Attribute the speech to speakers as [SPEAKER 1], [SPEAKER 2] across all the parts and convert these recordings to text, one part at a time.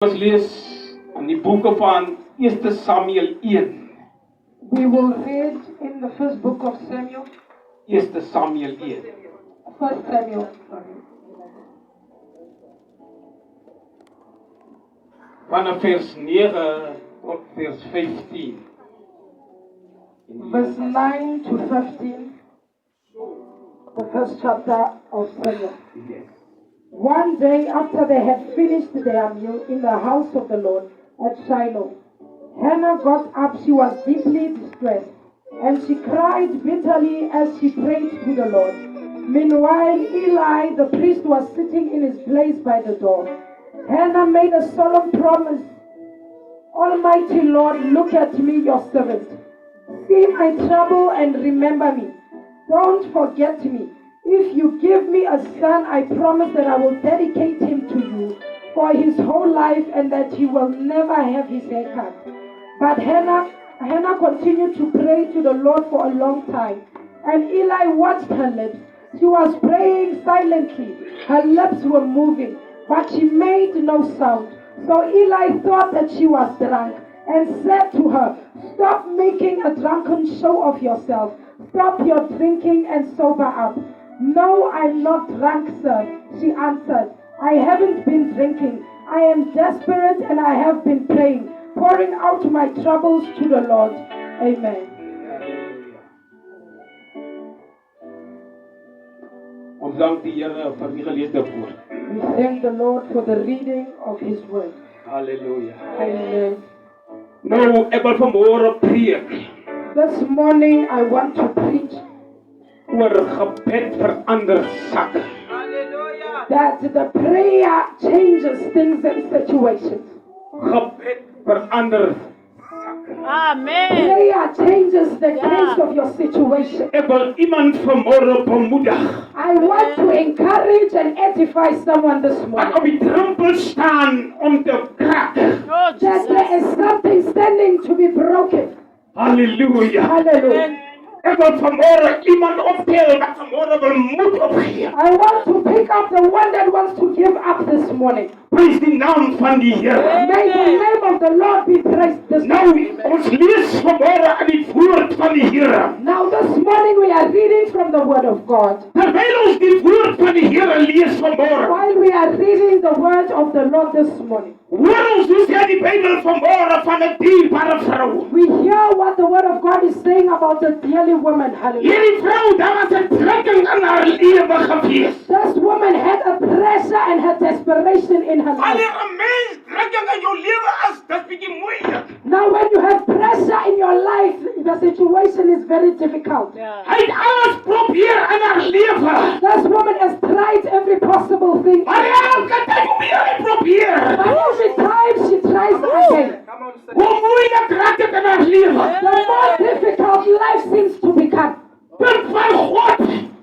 [SPEAKER 1] Ons lees in die boeke van 1 Samuel 1.
[SPEAKER 2] We will read in the first book of Samuel.
[SPEAKER 1] 1 Samuel 1.
[SPEAKER 2] First Samuel.
[SPEAKER 1] Vanaf vers 9 tot vers 15.
[SPEAKER 2] Verse 9 to 15. The first chapter of Samuel.
[SPEAKER 1] Yes.
[SPEAKER 2] One day after they had finished their meal in the house of the Lord at Shiloh, Hannah got up. She was deeply distressed, and she cried bitterly as she prayed to the Lord. Meanwhile, Eli, the priest, was sitting in his place by the door. Hannah made a solemn promise. Almighty Lord, look at me, your servant. See my trouble and remember me. Don't forget me. If you give me a son, I promise that I will dedicate him to you for his whole life and that he will never have his hair cut. But Hannah continued to pray to the Lord for a long time, and Eli watched her lips. She was praying silently. Her lips were moving, but she made no sound. So Eli thought that she was drunk and said to her, "Stop making a drunken show of yourself. Stop your drinking and sober up." "No, I'm not drunk, sir," she answered. "I haven't been drinking. I am desperate and I have been praying, pouring out my troubles to the Lord." Amen.
[SPEAKER 1] Ons dank die Here vir die geleesde woord.
[SPEAKER 2] We thank the Lord for the reading of His word.
[SPEAKER 1] Halleluja.
[SPEAKER 2] Amen.
[SPEAKER 1] Nou, ek wil vanmôre preek
[SPEAKER 2] This morning I want to preach
[SPEAKER 1] oor gebed verander sakke.
[SPEAKER 2] that the prayer changes things and situations.
[SPEAKER 1] Gebed verander.
[SPEAKER 3] Amen.
[SPEAKER 2] Prayer changes the case of your situation.
[SPEAKER 1] Ek wil iemand vanmôre bemoedig
[SPEAKER 2] I want to encourage and edify someone this
[SPEAKER 1] wat
[SPEAKER 2] morning
[SPEAKER 1] op die drempel staan om te krak.
[SPEAKER 3] Oh,
[SPEAKER 2] that there
[SPEAKER 3] Jesus.
[SPEAKER 2] is something standing to be broken.
[SPEAKER 1] Halleluja.
[SPEAKER 2] Hallelujah.
[SPEAKER 1] Ek wil vanmôre iemand optel wat vanmôre wil moed opgee.
[SPEAKER 2] I want to pick up the one that wants to give up this morning.
[SPEAKER 1] Prys die naam van die Here.
[SPEAKER 2] May the name of the Lord be praised this
[SPEAKER 1] Nou,
[SPEAKER 2] morning.
[SPEAKER 1] ons lees vanmôre aan die woord van die Here.
[SPEAKER 2] Now this morning we are reading from the word of God.
[SPEAKER 1] Terwyl ons die woord van die Here lees vanmôre,
[SPEAKER 2] While we are reading the word of the Lord this morning,
[SPEAKER 1] hoor ons hoe sê die Bybel vanmôre van 'n dierbare vrou.
[SPEAKER 2] we hear what the word of God is saying about a dearly woman. Hallelujah.
[SPEAKER 1] Hierdie vrou, daar was 'n drukking in haar lewe gewees.
[SPEAKER 2] This woman had a pressure and had desperation in her life.
[SPEAKER 1] Wanneer 'n mens drukking in jou lewe is, dis bietjie moeilik.
[SPEAKER 2] Now when you have pressure in your life, the situation is very difficult.
[SPEAKER 3] Yeah.
[SPEAKER 1] Hy het alles probeer in haar lewe.
[SPEAKER 2] This woman has tried every possible thing.
[SPEAKER 1] Maar elke tyd hoe meer hy probeer,
[SPEAKER 2] But every time she tries again,
[SPEAKER 1] hoe moeilik raak dit in haar lewe.
[SPEAKER 2] the more difficult life seems to become.
[SPEAKER 1] Kind van God,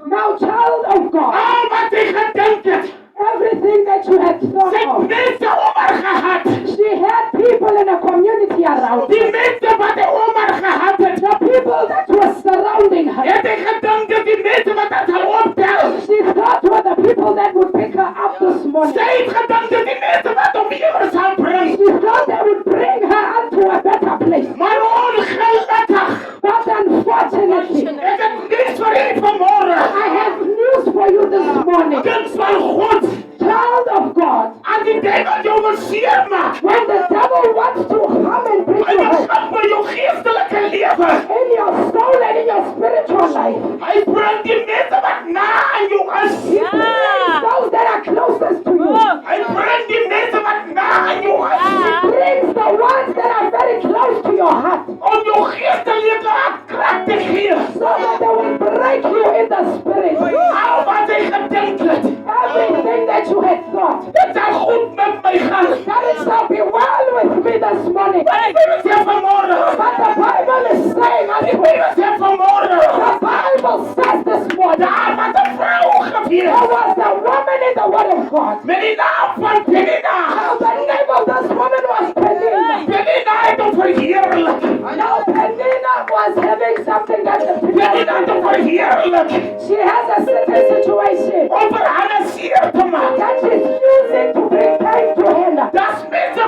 [SPEAKER 2] Now, child of God,
[SPEAKER 1] al wat sy gedink het,
[SPEAKER 2] everything that you had thought
[SPEAKER 1] sy het
[SPEAKER 2] of,
[SPEAKER 1] mense om haar gehad.
[SPEAKER 2] she had people in a community around
[SPEAKER 1] Die
[SPEAKER 2] her.
[SPEAKER 1] mense wat hy om haar gehad het,
[SPEAKER 2] The people that were surrounding her.
[SPEAKER 1] het hy gedink dat die mense wat haar sal optel.
[SPEAKER 2] She thought were the people that would pick her up this morning.
[SPEAKER 1] Sy het gedink dat die mense wat hom hier sal bring.
[SPEAKER 2] She thought they would bring her unto a better place.
[SPEAKER 1] Maar ongelukkig,
[SPEAKER 2] But unfortunately,
[SPEAKER 1] ek het niks vir u vanmôre.
[SPEAKER 2] I have news for you this morning.
[SPEAKER 1] Kind van God,
[SPEAKER 2] Child of God,
[SPEAKER 1] as die duivel jou wil seermaak,
[SPEAKER 2] when the devil wants to come and bring
[SPEAKER 1] hy
[SPEAKER 2] you
[SPEAKER 1] wil
[SPEAKER 2] home
[SPEAKER 1] gaan vir jou geestelike lewe.
[SPEAKER 2] in your soul and in your spiritual life,
[SPEAKER 1] Hy bring die mense wat na aan jou is.
[SPEAKER 3] Yeah.
[SPEAKER 2] those that are closest to you,
[SPEAKER 3] Oh,
[SPEAKER 1] Hy bring die mense wat na aan jou is.
[SPEAKER 2] brings the ones that are very close to your heart,
[SPEAKER 1] Om jou geestelike krag te gee.
[SPEAKER 2] so that they will break you in the spirit.
[SPEAKER 1] Al wat hy gedink het,
[SPEAKER 2] Everything that you had thought,
[SPEAKER 1] dit sal goed met my gaan.
[SPEAKER 2] that it shall be well with me this morning.
[SPEAKER 1] Die Bybel sê vanmôre,
[SPEAKER 2] But the Bible is saying
[SPEAKER 1] die
[SPEAKER 2] unto
[SPEAKER 1] Bybel sê vanmôre,
[SPEAKER 2] the Bible says this morning,
[SPEAKER 1] daar was 'n vrou gewees
[SPEAKER 2] there was a woman in the word of God.
[SPEAKER 1] met die naam van Penina.
[SPEAKER 2] Now the name of this woman was Penina.
[SPEAKER 1] Penina het hom verheerlik.
[SPEAKER 2] Now Penina was having something that
[SPEAKER 1] Penina het hom verheerlik
[SPEAKER 2] she has a certain situation
[SPEAKER 1] om vir Hannah seer te maak.
[SPEAKER 2] that she's using to bring pain to Hannah.
[SPEAKER 1] Das mense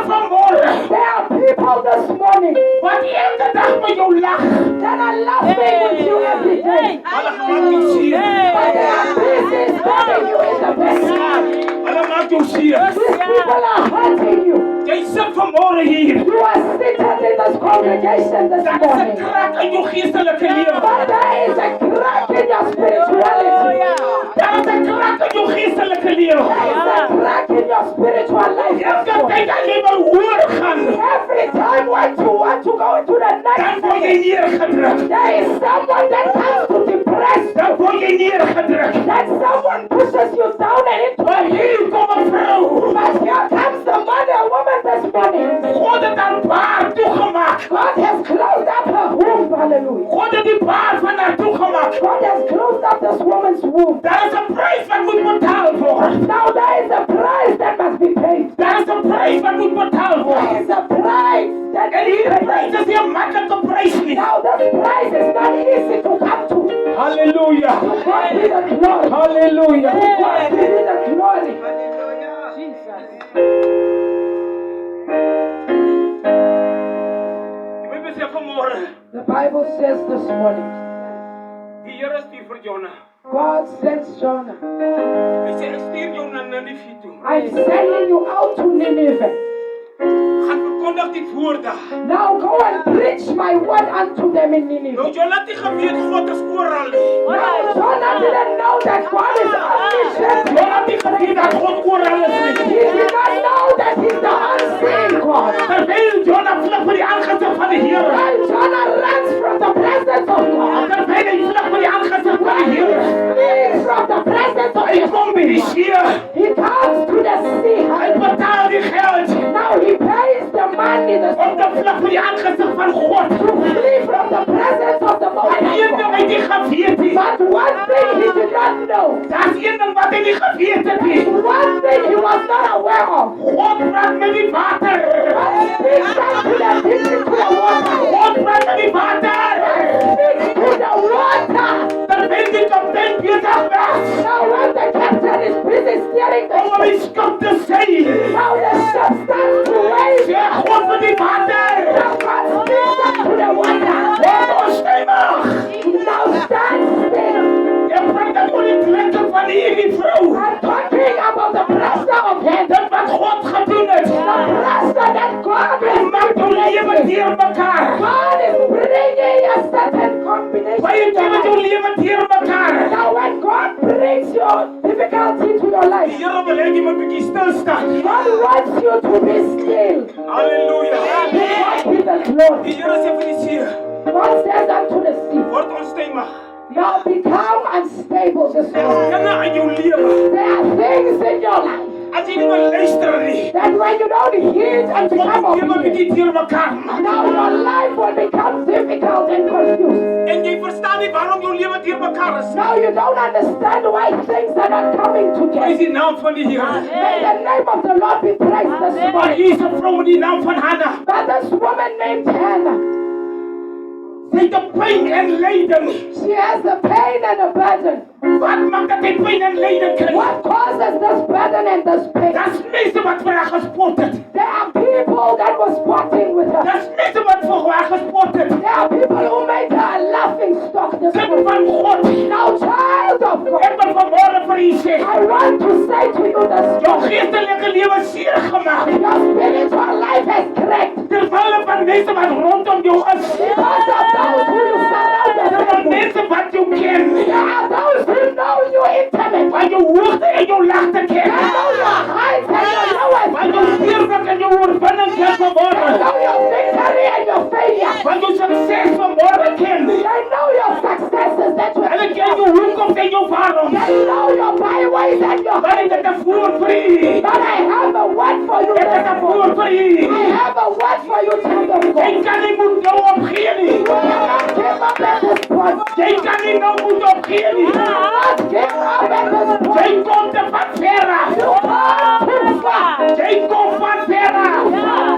[SPEAKER 1] vanmôre hier.
[SPEAKER 2] You are seated in this congregation this
[SPEAKER 1] Daar is 'n
[SPEAKER 2] morning.
[SPEAKER 1] krag in jou geestelike lewe.
[SPEAKER 2] But there is a crack in your spirituality.
[SPEAKER 1] Daar is 'n krag in jou geestelike lewe.
[SPEAKER 2] There is a crack in your spiritual life.
[SPEAKER 1] Elke tyd as jy wil hoor gaan,
[SPEAKER 2] Every time when you want to go into the
[SPEAKER 1] dan
[SPEAKER 2] next
[SPEAKER 1] word jy
[SPEAKER 2] level,
[SPEAKER 1] neergedruk.
[SPEAKER 2] there is someone that comes to depress you.
[SPEAKER 1] Dan word jy neergedruk.
[SPEAKER 2] That someone pushes you down and into
[SPEAKER 1] Maar hier kom 'n vrou.
[SPEAKER 2] But here comes the man and woman this morning.
[SPEAKER 1] God het haar baard toegemaak.
[SPEAKER 2] God has closed up her womb. Hallelujah.
[SPEAKER 1] God het die baard van haar toegemaak.
[SPEAKER 2] God has closed up this woman's womb.
[SPEAKER 1] Daar is 'n prys wat moet betaal word.
[SPEAKER 2] Now there is a price that must be paid.
[SPEAKER 1] Daar is 'n prys wat moet betaal
[SPEAKER 2] There
[SPEAKER 1] word.
[SPEAKER 2] is a price that
[SPEAKER 1] En
[SPEAKER 2] is
[SPEAKER 1] hierdie prys
[SPEAKER 2] paid.
[SPEAKER 1] is nie 'n maklike prys nie.
[SPEAKER 2] Now this price is not easy to come to.
[SPEAKER 1] Halleluja.
[SPEAKER 2] God be the glory.
[SPEAKER 1] Halleluja.
[SPEAKER 2] God be the glory.
[SPEAKER 1] Die Bybel sê vanmôre,
[SPEAKER 2] The Bible says this morning,
[SPEAKER 1] die Here stuur vir Jonah.
[SPEAKER 2] God sends Jonah.
[SPEAKER 1] Hy sê ek stuur jou na Ninive toe.
[SPEAKER 2] I'm sending you out to Nineveh.
[SPEAKER 1] Gaan verkondig die woorde.
[SPEAKER 2] Now go and preach my word unto them in
[SPEAKER 1] Nou
[SPEAKER 2] Nineveh.
[SPEAKER 1] Jonah het nie geweet God is oral nie.
[SPEAKER 2] Now Jonah didn't know that God is omniscient.
[SPEAKER 1] Jonah het nie geweet dat God oral is nie.
[SPEAKER 2] He did not know that he's the unseen God.
[SPEAKER 1] Terwyl Jonah vlug vir die aangesig van die Here.
[SPEAKER 2] And Jonah runs from the presence of God.
[SPEAKER 1] Terwyl hy vlug vir die aangesig van die Here.
[SPEAKER 2] Flees from the presence of
[SPEAKER 1] Hy
[SPEAKER 2] God.
[SPEAKER 1] kom by die see.
[SPEAKER 2] He comes to the sea.
[SPEAKER 1] Hy betaal die geld
[SPEAKER 2] Now he pays the money
[SPEAKER 1] om te vlug vir die aangesig van God.
[SPEAKER 2] to flee from the presence of the Most
[SPEAKER 1] En
[SPEAKER 2] High
[SPEAKER 1] een ding
[SPEAKER 2] God.
[SPEAKER 1] hy nie geweet nie.
[SPEAKER 2] But one thing he did not know.
[SPEAKER 1] Daar's een ding wat hy nie geweet het nie.
[SPEAKER 2] One thing he was not aware of.
[SPEAKER 1] God praat met die water.
[SPEAKER 2] Speaks unto the people to the water.
[SPEAKER 1] God praat met die water.
[SPEAKER 2] Speaks to the water.
[SPEAKER 1] Terwyl die kaptein besig was
[SPEAKER 2] Now when the captain is busy steering the
[SPEAKER 1] om die
[SPEAKER 2] ship,
[SPEAKER 1] skip te seil,
[SPEAKER 2] now the ship starts to wave.
[SPEAKER 1] sê God vir die water.
[SPEAKER 2] Now God speaks unto the water.
[SPEAKER 1] Word onstuimig.
[SPEAKER 2] Now stand still.
[SPEAKER 1] Ek praat dan oor die drukte van hierdie vrou.
[SPEAKER 2] I'm talking about the pressure of heaven.
[SPEAKER 1] Dit wat God gedoen het.
[SPEAKER 2] The pressure that God
[SPEAKER 1] Hy
[SPEAKER 2] is
[SPEAKER 1] maak jou lewe deur mekaar.
[SPEAKER 2] God is bringing a certain combination.
[SPEAKER 1] Baie
[SPEAKER 2] in your
[SPEAKER 1] keer jou
[SPEAKER 2] life.
[SPEAKER 1] lewe deur mekaar.
[SPEAKER 2] Now when God brings your difficulty to your
[SPEAKER 1] Die
[SPEAKER 2] life,
[SPEAKER 1] Here wil hê jy moet 'n bietjie stil staan.
[SPEAKER 2] God wants you to be still.
[SPEAKER 1] Halleluja.
[SPEAKER 2] God be the glory.
[SPEAKER 1] Die Here sê vir die see,
[SPEAKER 2] God says unto the sea,
[SPEAKER 1] word onstuimig.
[SPEAKER 2] now become unstable this morning.
[SPEAKER 1] Dinge in jou lewe.
[SPEAKER 2] There are things in your life
[SPEAKER 1] As jy nie wil luister nie,
[SPEAKER 2] that when you don't hear it and become
[SPEAKER 1] word jy 'n
[SPEAKER 2] obedient,
[SPEAKER 1] bietjie deur mekaar maak.
[SPEAKER 2] now your life will become difficult and confused.
[SPEAKER 1] En jy verstaan nie waarom jou lewe deur mekaar is.
[SPEAKER 2] Now you don't understand why things are not coming
[SPEAKER 1] Prys
[SPEAKER 2] together.
[SPEAKER 1] die naam van die Here.
[SPEAKER 2] May the name of the Lord be praised this
[SPEAKER 1] Maar
[SPEAKER 2] morning.
[SPEAKER 1] hier is 'n vrou met die naam van Hannah.
[SPEAKER 2] But this woman named Hannah,
[SPEAKER 1] Sy het 'n pyn en lyding.
[SPEAKER 2] she has a pain and a burden.
[SPEAKER 1] Wat maak dat hy pyn en lyding kry?
[SPEAKER 2] What causes this burden and this pain?
[SPEAKER 1] Daar's mense wat vir haar gespot het.
[SPEAKER 2] There are people that were sporting with her.
[SPEAKER 1] Daar's mense wat vir haar gespot het.
[SPEAKER 2] There are people who made her a laughing stock this
[SPEAKER 1] Kind
[SPEAKER 2] morning.
[SPEAKER 1] van God.
[SPEAKER 2] Now, child of God,
[SPEAKER 1] Ek wil vanmôre vir u sê,
[SPEAKER 2] I want to say to you this
[SPEAKER 1] jou
[SPEAKER 2] morning,
[SPEAKER 1] geestelike lewe seer gemaak.
[SPEAKER 2] your spiritual life has cracked
[SPEAKER 1] Terwyl van mense wat rondom jou is.
[SPEAKER 2] because of those who you surrounded
[SPEAKER 1] Daar is
[SPEAKER 2] with.
[SPEAKER 1] mense wat jou ken.
[SPEAKER 2] There are those who know you intimately.
[SPEAKER 1] Wat jou hoogte en jou laagte ken.
[SPEAKER 2] They know your heights and your
[SPEAKER 1] Wat
[SPEAKER 2] lowest.
[SPEAKER 1] jou sterkte en jou oorwinning ken
[SPEAKER 2] They
[SPEAKER 1] vanmôre.
[SPEAKER 2] know your victory and your failure.
[SPEAKER 1] Wat jou sukses vanmôre ken.
[SPEAKER 2] They know your successes that you
[SPEAKER 1] Hulle
[SPEAKER 2] have.
[SPEAKER 1] ken jou hoekom en jou waarom.
[SPEAKER 2] They know your byways and your
[SPEAKER 1] Maar ek het 'n woord vir u.
[SPEAKER 2] But I have a word for you
[SPEAKER 1] Ek het
[SPEAKER 2] this
[SPEAKER 1] 'n
[SPEAKER 2] morning.
[SPEAKER 1] woord vir u.
[SPEAKER 2] I have a word for you, child of
[SPEAKER 1] Jy
[SPEAKER 2] God.
[SPEAKER 1] kan nie moet nou opgee nie.
[SPEAKER 2] You will not give up at this point.
[SPEAKER 1] Jy kan nie nou moet opgee nie.
[SPEAKER 2] You will not give up at this
[SPEAKER 1] Jy
[SPEAKER 2] point.
[SPEAKER 1] kom te van verre.
[SPEAKER 2] You are too far.
[SPEAKER 1] Jy kom van verre.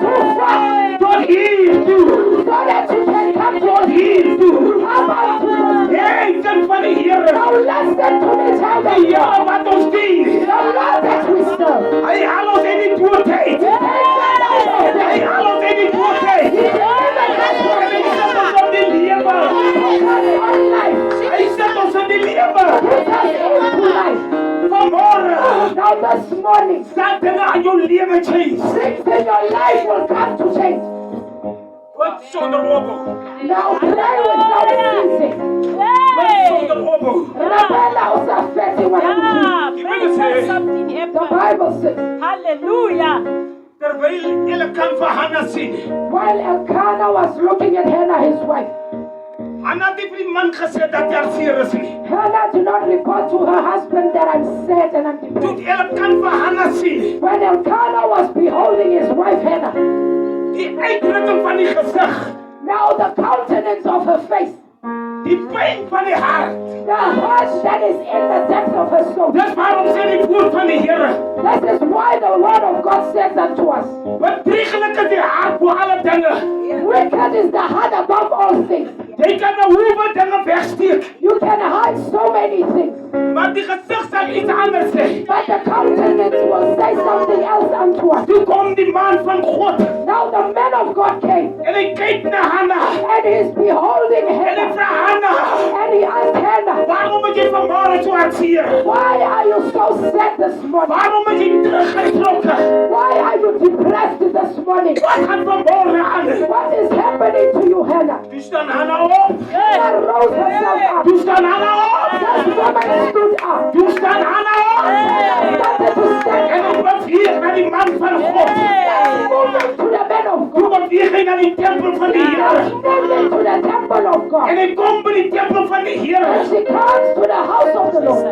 [SPEAKER 2] Too far.
[SPEAKER 1] Tot hier toe.
[SPEAKER 2] So that you can come to
[SPEAKER 1] Tot hier toe.
[SPEAKER 2] Come on to us.
[SPEAKER 1] Jy kind van die Here.
[SPEAKER 2] Now listen to me, child of
[SPEAKER 1] Die
[SPEAKER 2] God.
[SPEAKER 1] Here wat ons dien.
[SPEAKER 2] The Lord that we serve.
[SPEAKER 1] Hy haal ons uit die doodheid. Hy haal ons uit die doodheid. En hy sit ons in die lewe. Hy sit ons in die lewe. Vanmôre.
[SPEAKER 2] Now this morning,
[SPEAKER 1] sal dinge aan jou lewe change.
[SPEAKER 2] Things in your life will come to change.
[SPEAKER 1] Wat sonder ophou.
[SPEAKER 2] Now pray without ceasing.
[SPEAKER 1] Wat sonder ophou.
[SPEAKER 2] Rebella usafeti
[SPEAKER 3] Yeah.
[SPEAKER 2] wanakuti.
[SPEAKER 3] Pray for something
[SPEAKER 2] The
[SPEAKER 3] happen.
[SPEAKER 2] Bible says,
[SPEAKER 3] Hallelujah.
[SPEAKER 1] Terwyl Elkan vir Hannah sien.
[SPEAKER 2] while Elkanah was looking at Hannah, his wife,
[SPEAKER 1] Hannah het nie vir die man gesê dat hy seer is nie.
[SPEAKER 2] Hannah did not report to her husband that I'm sad and I'm
[SPEAKER 1] Toe
[SPEAKER 2] depressed.
[SPEAKER 1] Elkan vir Hannah sien,
[SPEAKER 2] When Elkanah was beholding his wife Hannah,
[SPEAKER 1] die uitdrukking van die gesig,
[SPEAKER 2] now the countenance of her face,
[SPEAKER 1] die pyn van die hart.
[SPEAKER 2] the hurt that is in the depth of her soul.
[SPEAKER 1] Dis waarom sê die woord van die Here,
[SPEAKER 2] This is why the word of God says unto us,
[SPEAKER 1] bedrieglik is die hart bo alle dinge.
[SPEAKER 2] wicked is the heart above all things.
[SPEAKER 1] Jy kan nou hoeveel dinge wegsteek,
[SPEAKER 2] You can hide so many things,
[SPEAKER 1] maar die gesig sal iets anders sê.
[SPEAKER 2] but the countenance will say something else unto us.
[SPEAKER 1] Toe kom die man van God
[SPEAKER 2] Now the man of God came,
[SPEAKER 1] en hy kyk na Hannah
[SPEAKER 2] and he's beholding
[SPEAKER 1] en hy
[SPEAKER 2] Hannah,
[SPEAKER 1] vra Hannah,
[SPEAKER 2] and he asked Hannah,
[SPEAKER 1] waarom het jy vanmôre so hartseer?
[SPEAKER 2] why are you so sad this morning?
[SPEAKER 1] Waarom het jy teruggetrokken?
[SPEAKER 2] Why are you depressed this morning?
[SPEAKER 1] Wat gaan vanmôre aan?
[SPEAKER 2] What is happening to you, Hannah?
[SPEAKER 1] Toe staan Hannah op.
[SPEAKER 2] Hannah rose herself up.
[SPEAKER 1] Toe staan Hannah op.
[SPEAKER 2] This woman stood up.
[SPEAKER 1] Toe staan Hannah op.
[SPEAKER 2] Started to stand
[SPEAKER 1] En
[SPEAKER 2] up.
[SPEAKER 1] op beweeg na die man van God.
[SPEAKER 2] Moving to the man of
[SPEAKER 1] Toe
[SPEAKER 2] God.
[SPEAKER 1] beweeg hy na die tempel van die Here.
[SPEAKER 2] Moving to the temple of
[SPEAKER 1] En
[SPEAKER 2] God.
[SPEAKER 1] hy kom by die tempel van die Here.
[SPEAKER 2] And she comes to the house of the Lord.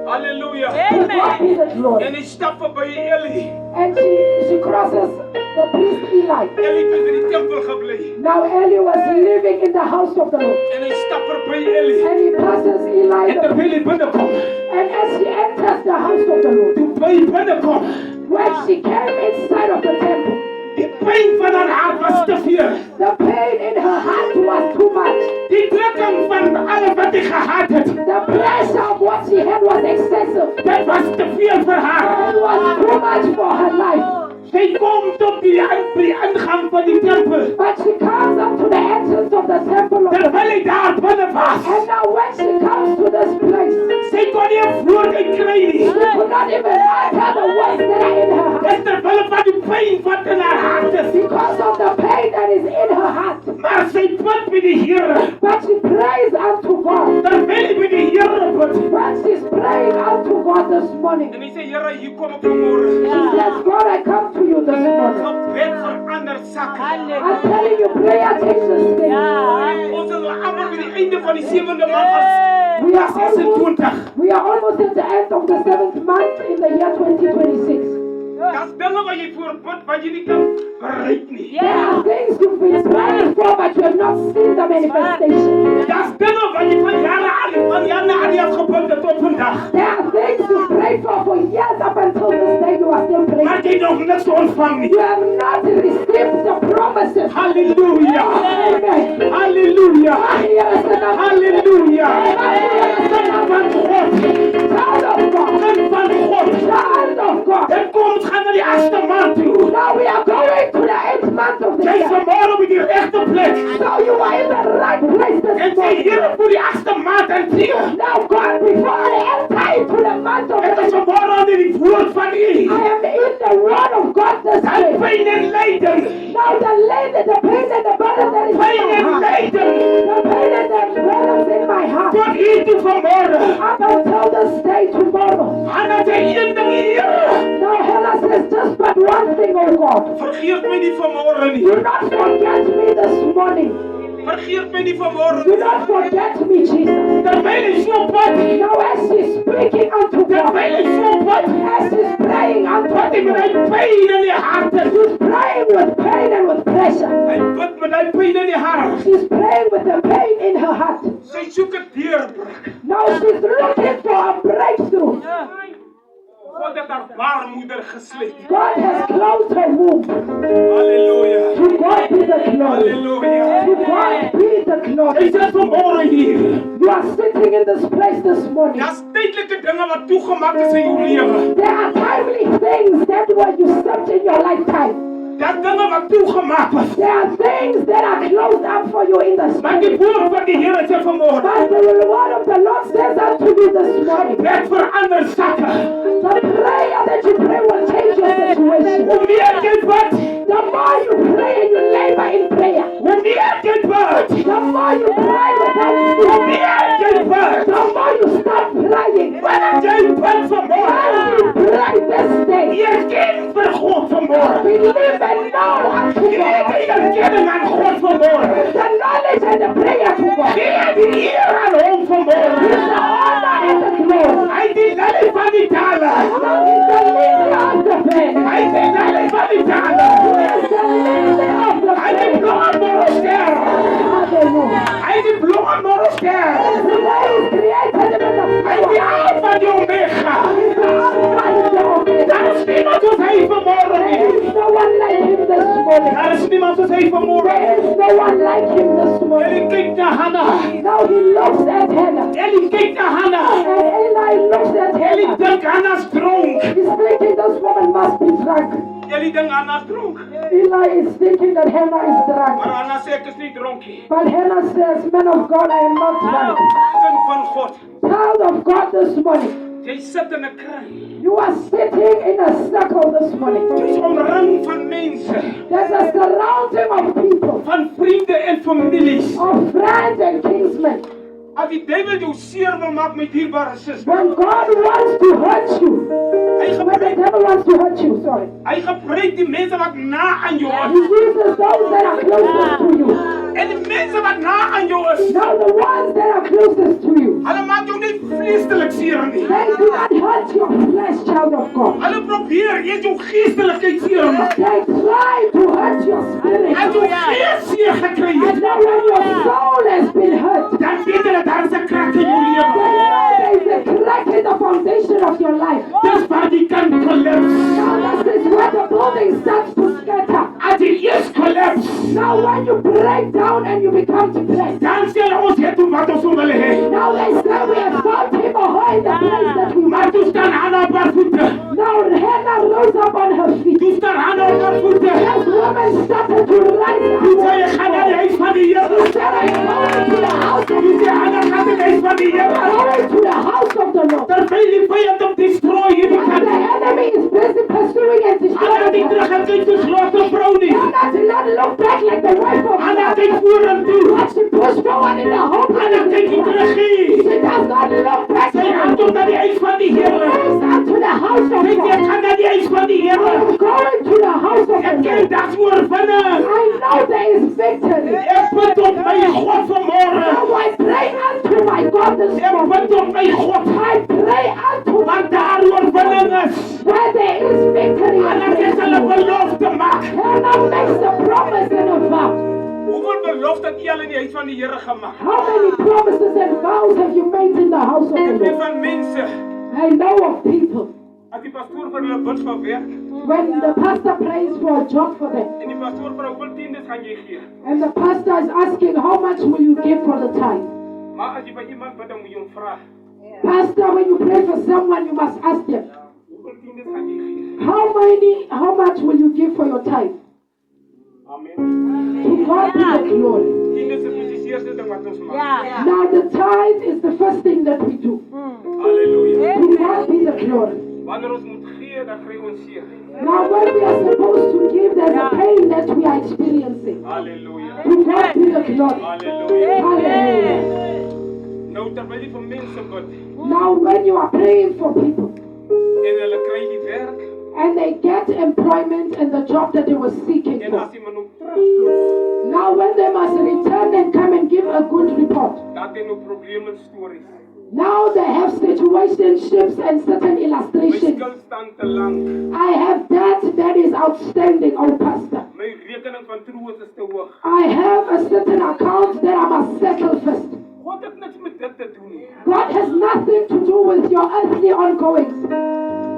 [SPEAKER 1] Halleluja.
[SPEAKER 2] To God be the glory.
[SPEAKER 1] En hy stap by Eli.
[SPEAKER 2] And she crosses the priest Eli.
[SPEAKER 1] Eli het by die tempel gebly.
[SPEAKER 2] Now Eli was living in the house of the Lord.
[SPEAKER 1] En hy stap by Eli.
[SPEAKER 2] And he passes Eli.
[SPEAKER 1] En terwyl hy binnekom,
[SPEAKER 2] And as he enters the house of the Lord,
[SPEAKER 1] toe by hy binnekom,
[SPEAKER 2] when she came inside of the temple,
[SPEAKER 1] die pyn van haar hart was te veel.
[SPEAKER 2] the pain in her heart was too much.
[SPEAKER 1] Die drukking van alles wat hy gehad het,
[SPEAKER 2] The pressure of what she had was excessive.
[SPEAKER 1] dit was te veel vir haar.
[SPEAKER 2] It was too much for her life.
[SPEAKER 1] Sy kom tot die ingang van die tempel.
[SPEAKER 2] But she comes up to the entrance of the temple of the
[SPEAKER 1] Terwyl hy daar binne was,
[SPEAKER 2] And now when she comes to this place,
[SPEAKER 1] sy kon nie 'n woord uitkry nie.
[SPEAKER 2] she could not even utter the words that are in her heart.
[SPEAKER 1] Dis terwyl van die pyn wat in haar hart is.
[SPEAKER 2] Because of the pain that is in her heart.
[SPEAKER 1] Maar sy bid by die Here.
[SPEAKER 2] But she prays unto God.
[SPEAKER 1] Terwyl hy by die Here bid,
[SPEAKER 2] When she's praying unto God this morning,
[SPEAKER 1] en hy sê, Here, hier kom ek vanmôre.
[SPEAKER 2] she says, God, I come to you this morning.
[SPEAKER 1] Gebed verander sakke.
[SPEAKER 2] I'm telling you, prayer changes things.
[SPEAKER 3] Yeah.
[SPEAKER 1] Ons is al amper by die einde van die 7de maand vers
[SPEAKER 2] We are almost
[SPEAKER 1] 26.
[SPEAKER 2] We are almost at the end of the 7th month in the year 2026.
[SPEAKER 1] Daar's dinge wat jy voor bid wat jy nie kan bereik nie.
[SPEAKER 2] There are things you've been praying for, but you have not seen the manifestation.
[SPEAKER 1] Daar's dinge wat jy van jare aan het gebid het tot vandag.
[SPEAKER 2] There are things you prayed for years up until this day. You are still praying.
[SPEAKER 1] Maar jy nog niks ontvang nie.
[SPEAKER 2] You have not received the promises.
[SPEAKER 1] Halleluja.
[SPEAKER 2] Amen.
[SPEAKER 1] Halleluja.
[SPEAKER 2] Here is the number.
[SPEAKER 1] Halleluja. Kind van God.
[SPEAKER 2] Child of God.
[SPEAKER 1] Kind van God.
[SPEAKER 2] Child of God.
[SPEAKER 1] En kom, ons gaan na die 8de maand toe.
[SPEAKER 2] Now we are going to the 8th month of the
[SPEAKER 1] Jy is
[SPEAKER 2] year.
[SPEAKER 1] vanmôre op die regte plek.
[SPEAKER 2] So you are in the right place
[SPEAKER 1] En
[SPEAKER 2] this
[SPEAKER 1] sê,
[SPEAKER 2] morning.
[SPEAKER 1] Here, voor die 8de maand en sê,
[SPEAKER 2] Now God, before I enter into the month of
[SPEAKER 1] ek
[SPEAKER 2] the
[SPEAKER 1] is vanmôre aan die woord van U.
[SPEAKER 2] I am in the word of God this
[SPEAKER 1] Hy
[SPEAKER 2] day.
[SPEAKER 1] pyn en lyding.
[SPEAKER 2] Now the pain and the burden that is in
[SPEAKER 1] Pyn
[SPEAKER 2] my
[SPEAKER 1] en
[SPEAKER 2] heart.
[SPEAKER 1] lyding.
[SPEAKER 2] The pain and the burdens in my heart.
[SPEAKER 1] Tot hier toe vanmôre.
[SPEAKER 2] Up until this day tomorrow.
[SPEAKER 1] Hanna sê een ding, Here.
[SPEAKER 2] Now Hannah says just but one thing, oh God.
[SPEAKER 1] Vergeet my nie vanmôre nie.
[SPEAKER 2] Do not forget me this morning.
[SPEAKER 1] Vergeet my nie vanmôre
[SPEAKER 2] Do
[SPEAKER 1] nie.
[SPEAKER 2] not forget me, Jesus.
[SPEAKER 1] Terwyl hy so bid,
[SPEAKER 2] Now as she's speaking unto God,
[SPEAKER 1] terwyl hy so bid,
[SPEAKER 2] as she's praying unto
[SPEAKER 1] wat hy met hy
[SPEAKER 2] God,
[SPEAKER 1] pyn in die hart is.
[SPEAKER 2] she's praying with pain and with pressure.
[SPEAKER 1] Hy bid met hy pyn in die hart.
[SPEAKER 2] She's praying with the pain in her heart.
[SPEAKER 1] Sy soek 'n deurbreek.
[SPEAKER 2] Now she's looking for a breakthrough.
[SPEAKER 1] God het haar baarmoeder gesluit.
[SPEAKER 2] God has closed her womb.
[SPEAKER 1] Halleluja.
[SPEAKER 2] To God be the glory.
[SPEAKER 1] Halleluja.
[SPEAKER 2] To God be the
[SPEAKER 1] Hy
[SPEAKER 2] glory.
[SPEAKER 1] sê vanmôre hier.
[SPEAKER 2] You are sitting in this place this morning.
[SPEAKER 1] Daar's tydelike dinge wat toegemaak is in jou lewe.
[SPEAKER 2] There are timely things that were usurped in your lifetime.
[SPEAKER 1] Daar's dinge wat toegemaak is.
[SPEAKER 2] There are things that are closed up for you in the
[SPEAKER 1] Maar die
[SPEAKER 2] spirit.
[SPEAKER 1] woord van die Here sê vanmôre,
[SPEAKER 2] But the word of the Lord says unto you this morning,
[SPEAKER 1] net verander sakke.
[SPEAKER 2] the prayer more that you pray will change your situation.
[SPEAKER 1] Hoe meer jy bid,
[SPEAKER 2] The more you pray and you labor in prayer,
[SPEAKER 1] hoe meer jy bid,
[SPEAKER 2] the more you pray without
[SPEAKER 1] hoe
[SPEAKER 2] ceasing,
[SPEAKER 1] meer jy bid.
[SPEAKER 2] the more you start praying.
[SPEAKER 1] Wanneer jy bid
[SPEAKER 2] When
[SPEAKER 1] vanmorgen,
[SPEAKER 2] you pray this day,
[SPEAKER 1] jy ken vir God vanmorgen.
[SPEAKER 2] believe and know unto
[SPEAKER 1] Gee
[SPEAKER 2] God.
[SPEAKER 1] die erkenning aan God vanmorgen.
[SPEAKER 2] The knowledge and the prayer to God.
[SPEAKER 1] Gee die eer aan hom
[SPEAKER 2] Is
[SPEAKER 1] vanmorgen.
[SPEAKER 2] the honor and the glory.
[SPEAKER 1] Hy het die lily van die dale.
[SPEAKER 2] Now is the lily of the valley.
[SPEAKER 1] Hy het die lily van die dale.
[SPEAKER 2] Is the lily of the
[SPEAKER 1] Hy het die
[SPEAKER 2] valley.
[SPEAKER 1] blauwe morgenster.
[SPEAKER 2] Hallelujah.
[SPEAKER 1] Hy het die blauwe morgenster.
[SPEAKER 2] Today is created with the
[SPEAKER 1] Hy het die
[SPEAKER 2] power.
[SPEAKER 1] Alpha en die Omega.
[SPEAKER 2] Is the Alpha and the Omega.
[SPEAKER 1] Daar is niemand soos hy vanmorgen
[SPEAKER 2] There
[SPEAKER 1] nie.
[SPEAKER 2] is no one like him this morning.
[SPEAKER 1] Daar is niemand soos hy vanmorgen.
[SPEAKER 2] There is no one like him this morning.
[SPEAKER 1] Eli kyk na Hannah.
[SPEAKER 2] Now he looks at Hannah.
[SPEAKER 1] Eli kyk na Hannah.
[SPEAKER 2] And Eli looks at
[SPEAKER 1] Eli
[SPEAKER 2] Hannah.
[SPEAKER 1] dink Hannah's dronk.
[SPEAKER 2] He's thinking this woman must be drunk.
[SPEAKER 1] Eli dink Hannah's dronk.
[SPEAKER 2] Eli is thinking that Hannah is drunk.
[SPEAKER 1] Maar Hannah sê ek is nie dronkie.
[SPEAKER 2] But Hannah says, man of God, I am not drunk.
[SPEAKER 1] Kind van God.
[SPEAKER 2] Child of God this morning,
[SPEAKER 1] Jy sit in 'n kring.
[SPEAKER 2] you are sitting in a circle this morning.
[SPEAKER 1] Jy's omring van mense,
[SPEAKER 2] There's a surrounding of people,
[SPEAKER 1] van vriende en families.
[SPEAKER 2] of friends and kinsmen.
[SPEAKER 1] As die duiwel jou seer wil maak met dierbare suster,
[SPEAKER 2] When God wants to hurt you,
[SPEAKER 1] hy
[SPEAKER 2] when the
[SPEAKER 1] gebruik
[SPEAKER 2] devil wants to hurt you, sorry,
[SPEAKER 1] die mense wat na aan jou
[SPEAKER 2] he
[SPEAKER 1] is.
[SPEAKER 2] uses those that are closest to you.
[SPEAKER 1] En die mense wat na aan jou is,
[SPEAKER 2] Now the ones that are closest to you,
[SPEAKER 1] hulle maak jou nie vleestelik seer nie.
[SPEAKER 2] they do not hurt your flesh, child of God.
[SPEAKER 1] Hulle probeer eers jou geestelikheid seer maak.
[SPEAKER 2] They try to hurt your spirit.
[SPEAKER 1] As jou gees seer gekry
[SPEAKER 2] And
[SPEAKER 1] het,
[SPEAKER 2] now when your soul has been hurt,
[SPEAKER 1] dan weet jy dat daar is 'n krak in jou
[SPEAKER 2] then
[SPEAKER 1] lewe.
[SPEAKER 2] there is a crack in the foundation of your life.
[SPEAKER 1] Dis waar die kan collapse.
[SPEAKER 2] Now this is where the building starts to scatter.
[SPEAKER 1] As die eers collapse,
[SPEAKER 2] Now when you break down and you become depressed,
[SPEAKER 1] dan sê hulle ons het toe wat ons wil hê.
[SPEAKER 2] now they say we have found him or her in the place that we
[SPEAKER 1] Maar
[SPEAKER 2] want.
[SPEAKER 1] toe staan Hannah op haar voete.
[SPEAKER 2] Now Hannah rose up on her feet.
[SPEAKER 1] Toe staan Hannah op haar voete.
[SPEAKER 2] That woman started to rise
[SPEAKER 1] Toe
[SPEAKER 2] up.
[SPEAKER 1] sê jy gaan na die huis van die Here.
[SPEAKER 2] Said, I'm going to the house of
[SPEAKER 1] Toe sê Hannah gaan na die huis van die Here.
[SPEAKER 2] going to the house of the Lord.
[SPEAKER 1] Terwyl die vyand hom destrooi hierdie
[SPEAKER 2] And
[SPEAKER 1] kant.
[SPEAKER 2] the enemy is busy pursuing and
[SPEAKER 1] Hannah het nie
[SPEAKER 2] destroying her.
[SPEAKER 1] terug gekyk soos groot vrou nie.
[SPEAKER 2] Hannah did not look back like the wife of
[SPEAKER 1] Hannah
[SPEAKER 2] God.
[SPEAKER 1] kyk vorentoe.
[SPEAKER 2] But she pushed forward in the hope that
[SPEAKER 1] Hannah kyk nie terug nie.
[SPEAKER 2] she does not look back.
[SPEAKER 1] Sy gaan tot na die huis van die
[SPEAKER 2] She
[SPEAKER 1] Here.
[SPEAKER 2] goes out to the house of
[SPEAKER 1] Sy
[SPEAKER 2] God.
[SPEAKER 1] gaan na die huis van die Here.
[SPEAKER 2] I'm going to the house of
[SPEAKER 1] Ek
[SPEAKER 2] the
[SPEAKER 1] ken
[SPEAKER 2] Lord.
[SPEAKER 1] dat oorwinning.
[SPEAKER 2] I know there is victory.
[SPEAKER 1] Ek bid op my God vanmôre.
[SPEAKER 2] Now I pray unto my God this
[SPEAKER 1] Ek
[SPEAKER 2] morning.
[SPEAKER 1] bid op my God.
[SPEAKER 2] I pray unto my
[SPEAKER 1] Want daar oorwinning is.
[SPEAKER 2] where there is victory.
[SPEAKER 1] Hannah het hulle belofte maak.
[SPEAKER 2] Hannah makes a promise and a vow.
[SPEAKER 1] Hoeveel belofte het jy al in die huis van die Here gemaak?
[SPEAKER 2] How many promises and vows have you made in the house of the
[SPEAKER 1] Ek weet
[SPEAKER 2] Lord?
[SPEAKER 1] van mense,
[SPEAKER 2] I know of people.
[SPEAKER 1] as die pastoor vir hulle bid van werk,
[SPEAKER 2] When the pastor prays for a job for them,
[SPEAKER 1] en die pastoor vir hoeveel tiendes gaan jy gee?
[SPEAKER 2] and the pastor is asking, how much will you give for the tithe?
[SPEAKER 1] Maar as jy vir iemand bid, dan moet jy hom vra,
[SPEAKER 2] Pastor, when you pray for someone, you must ask them,
[SPEAKER 1] hoeveel tiendes gaan jy gee?
[SPEAKER 2] how much will you give for your tithe?
[SPEAKER 1] Amen.
[SPEAKER 2] To God be the glory.
[SPEAKER 1] Tiendes is die eerste ding wat ons maak.
[SPEAKER 3] Yeah.
[SPEAKER 2] Now the tithe is the first thing that we do.
[SPEAKER 1] Halleluja.
[SPEAKER 2] To God be the glory.
[SPEAKER 1] Wanneer ons moet gee, dan kry ons seer.
[SPEAKER 2] Now when we are supposed to give, there's a pain that we are experiencing.
[SPEAKER 1] Halleluja.
[SPEAKER 2] To God be the glory.
[SPEAKER 1] Halleluja.
[SPEAKER 2] Hallelujah.
[SPEAKER 1] Nou terwyl jy vir mense bid,
[SPEAKER 2] Now when you are praying for people
[SPEAKER 1] en hulle kry die werk,
[SPEAKER 2] and they get employment and the job that they were seeking
[SPEAKER 1] en
[SPEAKER 2] for.
[SPEAKER 1] as iemand nou terugvloek,
[SPEAKER 2] Now when they must return and come and give a good report.
[SPEAKER 1] dan het jy nou probleme stories.
[SPEAKER 2] Now they have situationships and certain
[SPEAKER 1] My
[SPEAKER 2] illustrations.
[SPEAKER 1] skuld staan te lank.
[SPEAKER 2] I have that is outstanding, oh pastor.
[SPEAKER 1] My rekening van troos is te hoog.
[SPEAKER 2] I have a certain account that I must settle first.
[SPEAKER 1] God het niks met dit te doen nie.
[SPEAKER 2] God has nothing to do with your earthly ongoings,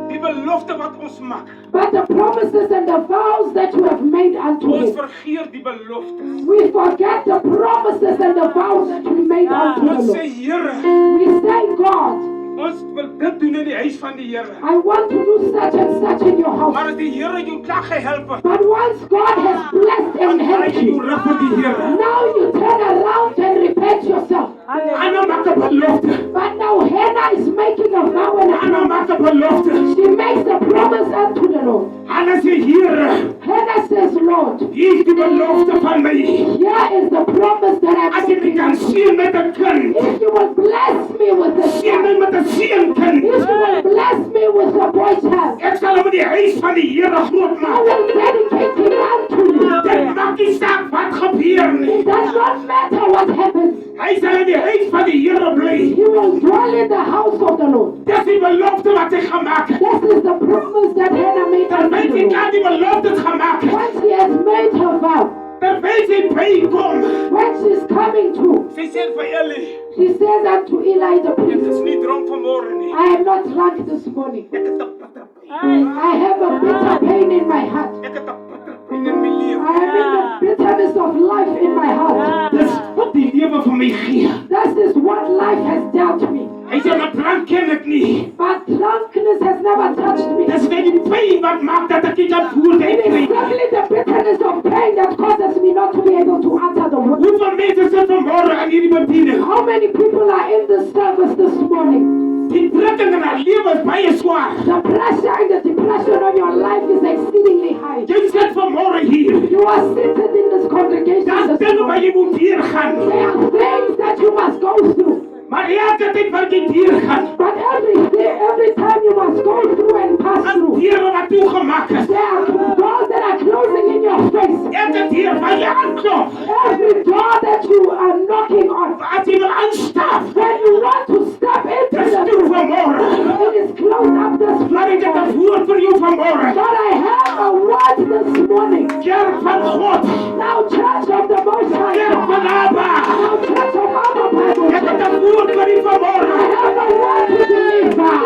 [SPEAKER 1] Die belofte wat ons maak,
[SPEAKER 2] but the promises and the vows that you have made unto
[SPEAKER 1] ons
[SPEAKER 2] Him.
[SPEAKER 1] vergeet die beloftes.
[SPEAKER 2] We forget the promises and the vows that we made unto the
[SPEAKER 1] Ons sê,
[SPEAKER 2] Lord.
[SPEAKER 1] Here,
[SPEAKER 2] We say, God,
[SPEAKER 1] ons wil dit doen in die huis van die Here.
[SPEAKER 2] I want to do such and such in your house.
[SPEAKER 1] Maar as die Here jou klaar gehelp het,
[SPEAKER 2] But once God has blessed
[SPEAKER 1] dan
[SPEAKER 2] and
[SPEAKER 1] draai
[SPEAKER 2] helped
[SPEAKER 1] jy jou
[SPEAKER 2] you,
[SPEAKER 1] rug vir die Here.
[SPEAKER 2] now you turn around and repent yourself.
[SPEAKER 1] Anna maak 'n belofte.
[SPEAKER 2] But now Hannah Hannah is making a vow and
[SPEAKER 1] Hannah maakt een belofte.
[SPEAKER 2] she makes a promise unto the Lord.
[SPEAKER 1] Hannah zegt, Heer,
[SPEAKER 2] Hannah says, Lord,
[SPEAKER 1] hier is de belofte van mij.
[SPEAKER 2] here is the promise that I'm
[SPEAKER 1] Als je me
[SPEAKER 2] making
[SPEAKER 1] kan
[SPEAKER 2] unto you.
[SPEAKER 1] zien met een kind,
[SPEAKER 2] If you will bless me with a
[SPEAKER 1] zie
[SPEAKER 2] son,
[SPEAKER 1] me met een ziekenkind.
[SPEAKER 2] if you will bless me with a boy child,
[SPEAKER 1] Ik zal hem in die huis van de Heer groot
[SPEAKER 2] I
[SPEAKER 1] maken.
[SPEAKER 2] will dedicate him unto you.
[SPEAKER 1] Dit maakt niet zaak wat gebeurt
[SPEAKER 2] It
[SPEAKER 1] niet.
[SPEAKER 2] does not matter what happens.
[SPEAKER 1] Hij zal in die huis van de Heer blijven.
[SPEAKER 2] You will dwell in the house of the Lord.
[SPEAKER 1] Dat is die belofte wat ik gemaakt heb.
[SPEAKER 2] This is the promise that Hannah made
[SPEAKER 1] Dan
[SPEAKER 2] unto
[SPEAKER 1] weet
[SPEAKER 2] the
[SPEAKER 1] ik
[SPEAKER 2] Lord.
[SPEAKER 1] aan die belofte gemaakt heb.
[SPEAKER 2] Once she has made her vow,
[SPEAKER 1] Dan weet ik bij komt.
[SPEAKER 2] when she's coming to,
[SPEAKER 1] Ze zegt voor Ellie,
[SPEAKER 2] she says unto Eli the
[SPEAKER 1] het
[SPEAKER 2] priest,
[SPEAKER 1] is niet dronk vanmorgen niet.
[SPEAKER 2] I am not drunk this morning.
[SPEAKER 1] Ik heb de patterpijn.
[SPEAKER 2] I have a bitter pain in my heart.
[SPEAKER 1] Ik heb de patterpijn in mijn leven.
[SPEAKER 2] I am in the bitterness of life in my heart.
[SPEAKER 1] Dat is wat die leven van mij geeft.
[SPEAKER 2] That is what life has dealt me.
[SPEAKER 1] Hij zegt, maar drank ken ik niet.
[SPEAKER 2] But drunkenness has never touched me.
[SPEAKER 1] Dat is weer die pijn wat maakt dat ik niet aan het woord
[SPEAKER 2] It is
[SPEAKER 1] heb.
[SPEAKER 2] simply the bitterness of pain that causes me not to be able to answer the word.
[SPEAKER 1] Hoeveel mensen zijn vanmorgen aan jullie bediening?
[SPEAKER 2] How many people are in this service this morning?
[SPEAKER 1] Die drukking in haar leven is bij je zwaar.
[SPEAKER 2] The pressure and the depression on your life is exceedingly high.
[SPEAKER 1] Je zit vanmorgen hier.
[SPEAKER 2] You are seated in this congregation
[SPEAKER 1] Dat is
[SPEAKER 2] this
[SPEAKER 1] dingen waar
[SPEAKER 2] morning.
[SPEAKER 1] je moet hier gaan.
[SPEAKER 2] There are things that you must go through.
[SPEAKER 1] Maar elke tijd waar je hier gaat.
[SPEAKER 2] But every time you must go through and pass
[SPEAKER 1] Als
[SPEAKER 2] through.
[SPEAKER 1] dieren wat toegemaakt is.
[SPEAKER 2] There are doors that are closing in your face.
[SPEAKER 1] Elke dier waar je aanklopt.
[SPEAKER 2] Every door that you are knocking on.
[SPEAKER 1] Als je wil aanstappen.
[SPEAKER 2] When you want to step into
[SPEAKER 1] Dat is
[SPEAKER 2] the
[SPEAKER 1] toe vanmorgen.
[SPEAKER 2] it is closed up this
[SPEAKER 1] Maar ik heb
[SPEAKER 2] morning.
[SPEAKER 1] een woord voor jou vanmorgen.
[SPEAKER 2] But I have a word this morning.
[SPEAKER 1] Kerk van God.
[SPEAKER 2] Now, Church of the Most High
[SPEAKER 1] Kerk
[SPEAKER 2] God.
[SPEAKER 1] van Abba.
[SPEAKER 2] Now, Church of Abba Bible
[SPEAKER 1] Ik heb
[SPEAKER 2] Church.
[SPEAKER 1] een woord voor je
[SPEAKER 2] I
[SPEAKER 1] vanmorgen.
[SPEAKER 2] have a word to deliver.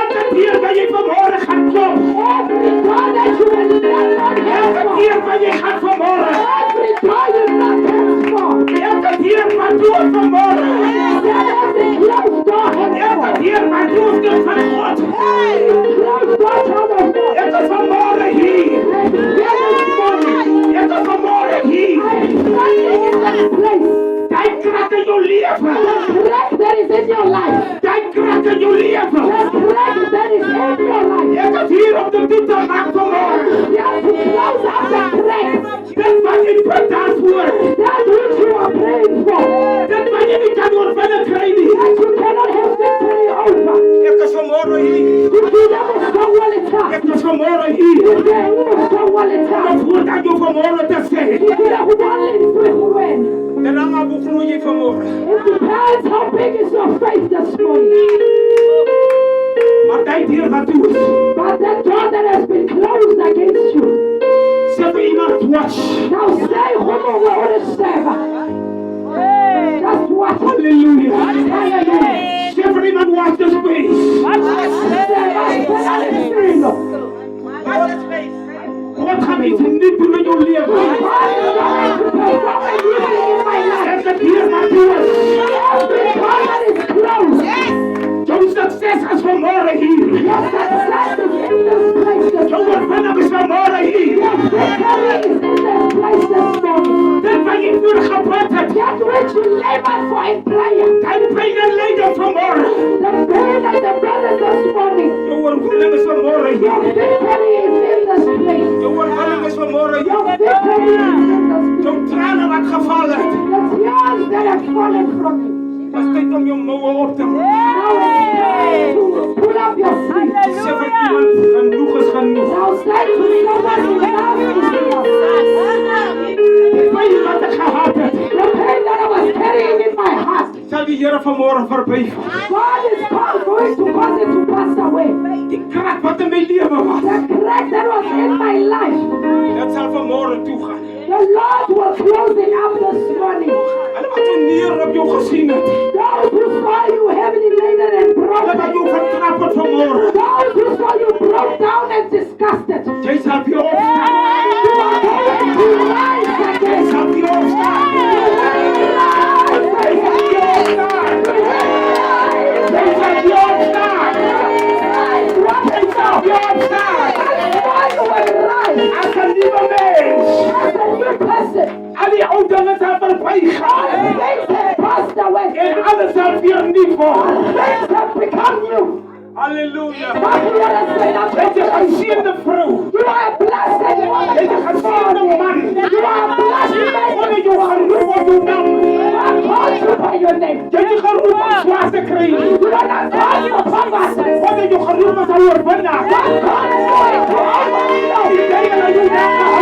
[SPEAKER 1] Elke dier waar je vanmorgen gaat kloppen.
[SPEAKER 2] Every door that you will knock on
[SPEAKER 1] Elke
[SPEAKER 2] heaven.
[SPEAKER 1] dier waar je gaat vanmorgen.
[SPEAKER 2] Every door you knock heaven for.
[SPEAKER 1] Elke dier waar doet vanmorgen.
[SPEAKER 2] Every closed door
[SPEAKER 1] Elke
[SPEAKER 2] heaven for.
[SPEAKER 1] dier waar doet het van God.
[SPEAKER 2] Closed door child of God.
[SPEAKER 1] Ik is vanmorgen hier.
[SPEAKER 2] And here this morning.
[SPEAKER 1] Ik is vanmorgen hier.
[SPEAKER 2] I am standing in that place.
[SPEAKER 1] Jij krijgt in je leven.
[SPEAKER 2] The crack that is in your life.
[SPEAKER 1] Jij krijgt in je leven.
[SPEAKER 2] The crack that is in your life.
[SPEAKER 1] Ik is hier op de titel maakt vanmorgen.
[SPEAKER 2] You have to close up the crack.
[SPEAKER 1] Dit wat je bent daarvoor.
[SPEAKER 2] That which you are praying for.
[SPEAKER 1] Dit wat je niet kan ontwinnen krijgen.
[SPEAKER 2] That you cannot have victory over.
[SPEAKER 1] Ik is vanmorgen hier.
[SPEAKER 2] You do that with so well it's up.
[SPEAKER 1] Ik is vanmorgen hier.
[SPEAKER 2] You do with so well it's
[SPEAKER 1] Om
[SPEAKER 2] up.
[SPEAKER 1] het woord aan je vanmorgen te zeggen.
[SPEAKER 2] You do that with one little win.
[SPEAKER 1] De lange boeg je vanmorgen.
[SPEAKER 2] It depends how big is your faith this morning.
[SPEAKER 1] Maar dat hier wat doet.
[SPEAKER 2] But that door that has been closed against you.
[SPEAKER 1] Zet er iemand watch.
[SPEAKER 2] Now say homo word server. Just watch.
[SPEAKER 1] Halleluja.
[SPEAKER 2] Hallelujah.
[SPEAKER 1] Zet er iemand watch the space. God gaat iets niet doen in je leven. Zet het hier maar door. Jouw succes is vanmorgen hier. Jouw overwinning is vanmorgen hier. Dit wat je voor gebed hebt. Dein pijn en lijden vanmorgen. Jouw overwinning is vanmorgen hier. Jouw overwinning is vanmorgen hier. Jouw tranen wat gevallen. Het is tijd om je mouwen op te houden.
[SPEAKER 2] Pull up your sleeves.
[SPEAKER 1] Zeg voor iemand, genoeg is genoeg.
[SPEAKER 2] Now say to someone who loves you,
[SPEAKER 1] De pijn wat ik gehad heb.
[SPEAKER 2] the pain that I was carrying in my heart,
[SPEAKER 1] Zal die Heer vanmorgen voorbij gaan.
[SPEAKER 2] God is going to cause it to pass away.
[SPEAKER 1] Die kracht wat in mijn leven was.
[SPEAKER 2] The crack that was in my life,
[SPEAKER 1] Dat zal vanmorgen toegaan.
[SPEAKER 2] the Lord will close it up this morning.
[SPEAKER 1] En wat een neer op jou gezien hebt.
[SPEAKER 2] Those who saw you heavily laden and
[SPEAKER 1] En wat
[SPEAKER 2] broken,
[SPEAKER 1] jou vertrapt hebt vanmorgen.
[SPEAKER 2] those who saw you broke down and disgusted,
[SPEAKER 1] Jij zal weer opstaan.
[SPEAKER 2] you are going to rise
[SPEAKER 1] Jij
[SPEAKER 2] again.
[SPEAKER 1] zal weer opstaan. Jij zal weer opstaan. Jij zal weer opstaan. Jij zal weer opstaan. Als een nieuwe mens. Al die oude dingen zijn voorbij gegaan. En alles zal weer nie word.
[SPEAKER 2] Things have become new.
[SPEAKER 1] Halleluja.
[SPEAKER 2] Mag die Here sê dat
[SPEAKER 1] Jy's 'n geseënde vrou.
[SPEAKER 2] you are a blessed woman.
[SPEAKER 1] Jy's 'n geseënde man.
[SPEAKER 2] You are a blessed man.
[SPEAKER 1] Wanneer jy geroep word jou naam.
[SPEAKER 2] God calls you by your name.
[SPEAKER 1] Jy het nie geroep om swaar te kry nie.
[SPEAKER 2] You are not called for poverty.
[SPEAKER 1] Wanneer jy geroep is om oorwinnaar.
[SPEAKER 2] God calls you to overflow.
[SPEAKER 1] Jy het jou naam